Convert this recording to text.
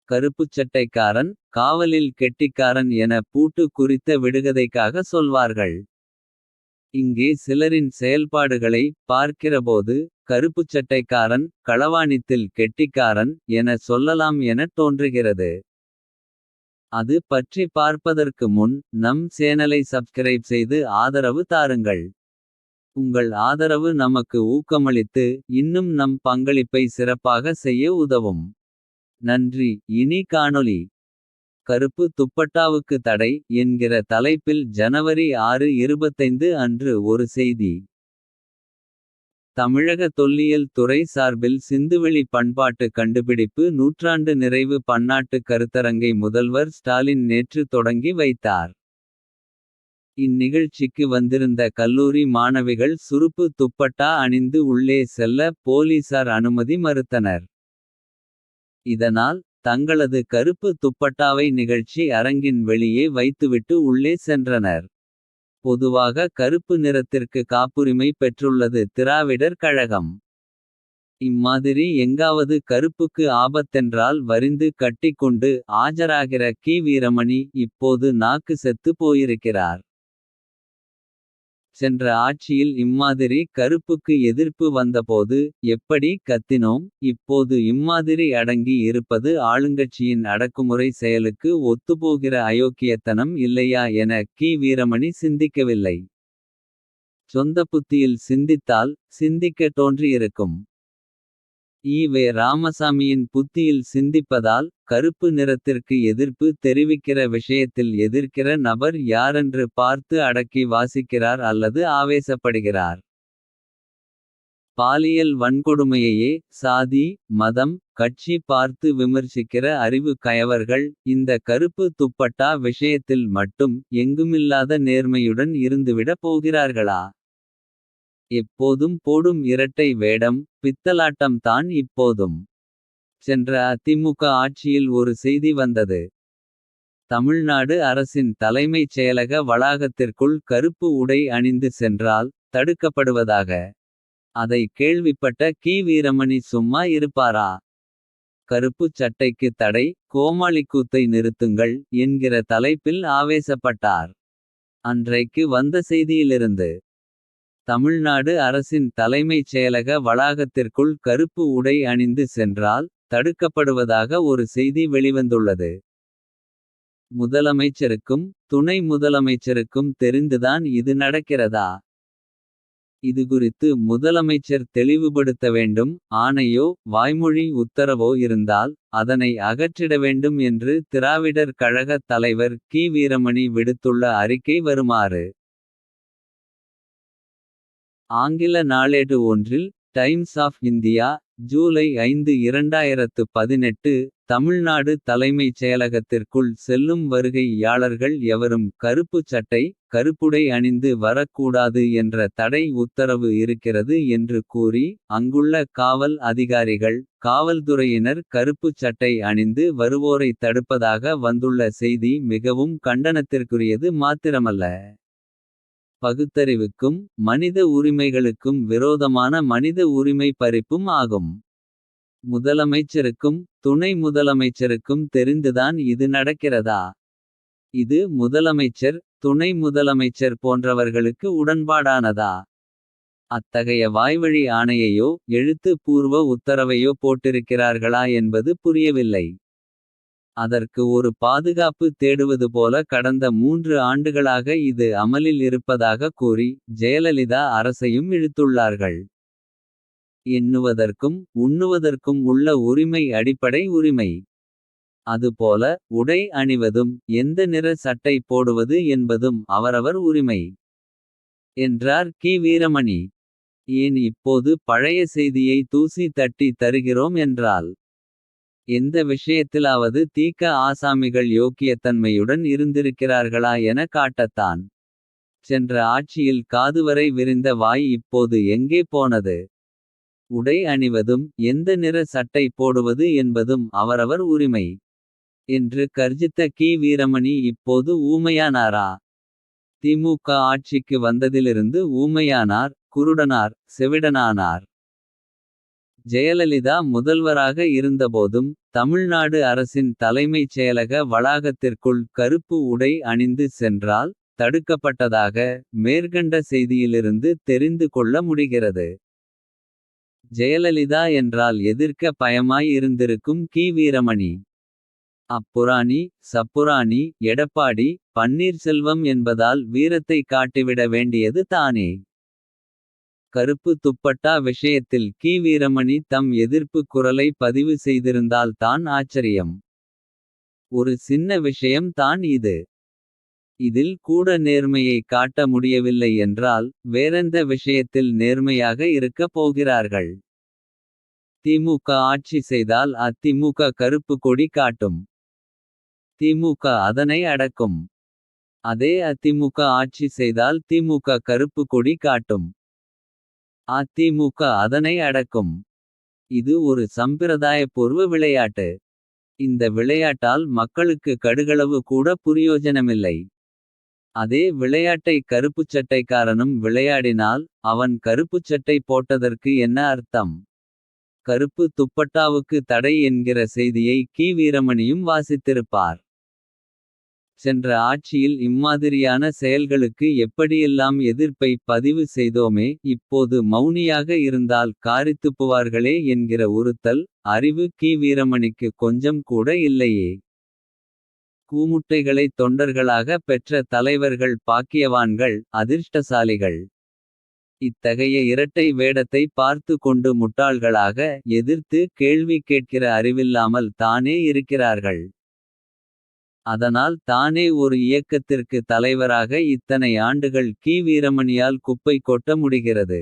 கருப்புச் சட்டைக்காரன். காவலில் கெட்டிக்காரன் என பூட்டு குறித்த விடுகதைக்காக சொல்வார்கள். இங்கே சிலரின் செயல்பாடுகளை பார்க்கிறபோது. கருப்புச் சட்டைக்காரன் களவாணித்தில் கெட்டிக்காரன் என சொல்லலாம் எனத் தோன்றுகிறது. அது பற்றி பார்ப்பதற்கு முன் நம் சேனலை சப்ஸ்கிரைப் செய்து ஆதரவு தாருங்கள். உங்கள் ஆதரவு நமக்கு ஊக்கமளித்து இன்னும் நம் பங்களிப்பை சிறப்பாக செய்ய உதவும். நன்றி. இனி காணொளி. கருப்பு துப்பட்டாவுக்கு தடை என்கிற தலைப்பில் ஜனவரி 6, 25 அன்று ஒரு செய்தி. தமிழக தொல்லியல் துறை சார்பில் சிந்துவெளி பண்பாட்டு கண்டுபிடிப்பு நூற்றாண்டு நிறைவு பன்னாட்டு கருத்தரங்கை முதல்வர் ஸ்டாலின் நேற்று தொடங்கி வைத்தார். இந்நிகழ்ச்சிக்கு வந்திருந்த கல்லூரி மாணவிகள் சுருப்பு துப்பட்டா அணிந்து உள்ளே செல்ல போலீசார் அனுமதி மறுத்தனர். இதனால் தங்களது கருப்பு துப்பட்டாவை நிகழ்ச்சி அரங்கின் வெளியே வைத்துவிட்டு உள்ளே சென்றனர். பொதுவாக கருப்பு நிறத்திற்கு காப்புரிமை பெற்றுள்ளது திராவிடர் கழகம். இம்மாதிரி எங்காவது கருப்புக்கு ஆபத்தென்றால் வரிந்து கட்டிக்கொண்டு ஆஜராகிற கி. வீரமணி இப்போது நாக்கு செத்து போயிருக்கிறார். சென்ற ஆட்சியில் இம்மாதிரி கருப்புக்கு எதிர்ப்பு வந்தபோது எப்படி கத்தினோம். இப்போது இம்மாதிரி அடங்கி இருப்பது ஆளுங்கட்சியின் அடக்குமுறை செயலுக்கு ஒத்துப்போகிற அயோக்கியத்தனம் இல்லையா என கி. வீரமணி சிந்திக்கவில்லை. சொந்த புத்தியில் சிந்தித்தால் சிந்திக்க தோன்றியிருக்கும். ஈ.வே. ராமசாமியின் புத்தியில் சிந்திப்பதால் கருப்பு நிறத்திற்கு எதிர்ப்பு தெரிவிக்கிற விஷயத்தில் எதிர்க்கிற நபர் யாரென்று பார்த்து அடக்கி வாசிக்கிறார் அல்லது ஆவேசப்படுகிறார். பாலியல் வன்கொடுமையையே சாதி மதம் கட்சி பார்த்து விமர்சிக்கிற அறிவு கயவர்கள் இந்த கருப்பு துப்பட்டா விஷயத்தில் மட்டும் எங்குமில்லாத நேர்மையுடன் இருந்துவிட போகிறார்களா. எப்போதும் போடும் இரட்டை வேடம் பித்தலாட்டம் தான் இப்போதும். சென்ற அதிமுக ஆட்சியில் ஒரு செய்தி வந்தது. தமிழ்நாடு அரசின் தலைமைச் செயலக வளாகத்திற்குள் கருப்பு உடை அணிந்து சென்றால் தடுக்கப்படுவதாக. அதை கேள்விப்பட்ட கி. வீரமணி சும்மா இருப்பாரா. கருப்புச் சட்டைக்கு தடை கோமாளிக்கூத்தை நிறுத்துங்கள் என்கிற தலைப்பில் ஆவேசப்பட்டார். அன்றைக்கு வந்த செய்தியிலிருந்து. தமிழ்நாடு அரசின் தலைமைச் செயலக வளாகத்திற்குள் கருப்பு உடை அணிந்து சென்றால் தடுக்கப்படுவதாக ஒரு செய்தி வெளிவந்துள்ளது. முதலமைச்சருக்கும் துணை முதலமைச்சருக்கும் தெரிந்துதான் இது நடக்கிறதா. இதுகுறித்து முதலமைச்சர் தெளிவுபடுத்த வேண்டும். ஆணையோ வாய்மொழி உத்தரவோ இருந்தால் அதனை அகற்றிட வேண்டும் என்று திராவிடர் கழக தலைவர் கி. வீரமணி விடுத்துள்ள அறிக்கை வருமாறு. ஆங்கில நாளேடு ஒன்றில் Times of India July 5, 2018 Tamil Nadu தலைமைச் செயலகத்திற்குள் செல்லும் வருகையாளர்கள் எவரும் கருப்புச் சட்டை கருப்புடை அணிந்து வரக்கூடாது என்ற தடை உத்தரவு இருக்கிறது என்று கூறி. அங்குள்ள காவல் அதிகாரிகள் காவல்துறையினர் கருப்புச் சட்டை அணிந்து வருவோரை தடுப்பதாக வந்துள்ள செய்தி மிகவும் கண்டனத்திற்குரியது மாத்திரமல்ல. பகுத்தறிவுக்கும் மனித உரிமைகளுக்கும் விரோதமான மனித உரிமை பறிப்பும் ஆகும். முதலமைச்சருக்கும் துணை முதலமைச்சருக்கும் தெரிந்துதான் இது நடக்கிறதா. இது முதலமைச்சர் துணை முதலமைச்சர் போன்றவர்களுக்கு உடன்பாடானதா. அத்தகைய வாய்வழி ஆணையையோ எழுத்து பூர்வ உத்தரவையோ போட்டிருக்கிறார்களா என்பது புரியவில்லை. அதற்கு ஒரு பாதுகாப்பு தேடுவது போல கடந்த 3 ஆண்டுகளாக இது அமலில் இருப்பதாக கூறி ஜெயலலிதா அரசையும் இழுத்துள்ளார்கள். எண்ணுவதற்கும் உண்ணுவதற்கும் உள்ள உரிமை அடிப்படை உரிமை. அதுபோல உடை அணிவதும் எந்த நிற சட்டை போடுவது என்பதும் அவரவர் உரிமை என்றார் கி. வீரமணி. ஏன் இப்போது பழைய செய்தியை தூசி தட்டி தருகிறோம் என்றால். எந்த விஷயத்திலாவது தீக்க ஆசாமிகள் யோக்கியத்தன்மையுடன் இருந்திருக்கிறார்களா என காட்டத்தான். சென்ற ஆட்சியில் காதுவரை விரிந்த வாய் இப்போது எங்கே போனது. உடை அணிவதும் எந்த நிற சட்டை போடுவது என்பதும் அவரவர் உரிமை என்று கர்ஜித்த கி. வீரமணி இப்போது ஊமையானாரா. திமுக ஆட்சிக்கு வந்ததிலிருந்து ஊமையானார் குருடனார் செவிடனானார். ஜெயலலிதா முதல்வராக இருந்தபோதும் தமிழ்நாடு அரசின் தலைமைச் செயலக வளாகத்திற்குள் கருப்பு உடை அணிந்து சென்றால். தடுக்கப்பட்டதாக மேற்கண்ட செய்தியிலிருந்து தெரிந்து கொள்ள முடிகிறது. ஜெயலலிதா என்றால் எதிர்க்க பயமாய் இருந்திருக்கும் கி. வீரமணி. அப்புராணி சப்புராணி எடப்பாடி பன்னீர்செல்வம் என்பதால் வீரத்தை காட்டிவிட வேண்டியது தானே. கருப்பு துப்பட்டா விஷயத்தில் கி. வீரமணி தம் எதிர்ப்பு குரலை பதிவு செய்திருந்தால் தான் ஆச்சரியம். ஒரு சின்ன விஷயம் தான் இது. இதில் கூட நேர்மையை காட்ட முடியவில்லை என்றால். வேறெந்த விஷயத்தில் நேர்மையாக இருக்கப் போகிறார்கள். திமுக ஆட்சி செய்தால் அதிமுக கருப்பு கொடி காட்டும். திமுக அதனை அடக்கும். அதே அதிமுக ஆட்சி செய்தால் திமுக கருப்பு கொடி காட்டும். அதிமுக அதனை அடக்கும். இது ஒரு சம்பிரதாயப்பூர்வ விளையாட்டு. இந்த விளையாட்டால் மக்களுக்கு கடுகளவு கூட புரியோஜனமில்லை. அதே விளையாட்டை கருப்புச்சட்டைக்காரனும் விளையாடினால். அவன் கருப்புச்சட்டை போட்டதற்கு என்ன அர்த்தம். கருப்பு துப்பட்டாவுக்கு தடை என்கிற செய்தியை கி. வீரமணியும் வாசித்திருப்பார். சென்ற ஆட்சியில் இம்மாதிரியான செயல்களுக்கு எப்படியெல்லாம் எதிர்ப்பை பதிவு செய்தோமே. இப்போது மௌனியாக இருந்தால் காரித்துப்புவார்களே என்கிற உறுத்தல். அறிவு கி. வீரமணிக்கு கொஞ்சம் கூட இல்லையே. கூமுட்டைகளை தொண்டர்களாக பெற்ற தலைவர்கள் பாக்கியவான்கள். அதிர்ஷ்டசாலிகள். இத்தகைய இரட்டை வேடத்தை பார்த்து கொண்டு முட்டாள்களாக. எதிர்த்து கேள்வி கேட்கிற அறிவில்லாமல் தானே இருக்கிறார்கள். அதனால் தானே ஒரு இயக்கத்திற்கு தலைவராக இத்தனை ஆண்டுகள் கி. வீரமணியால் குப்பை கொட்ட முடிகிறது.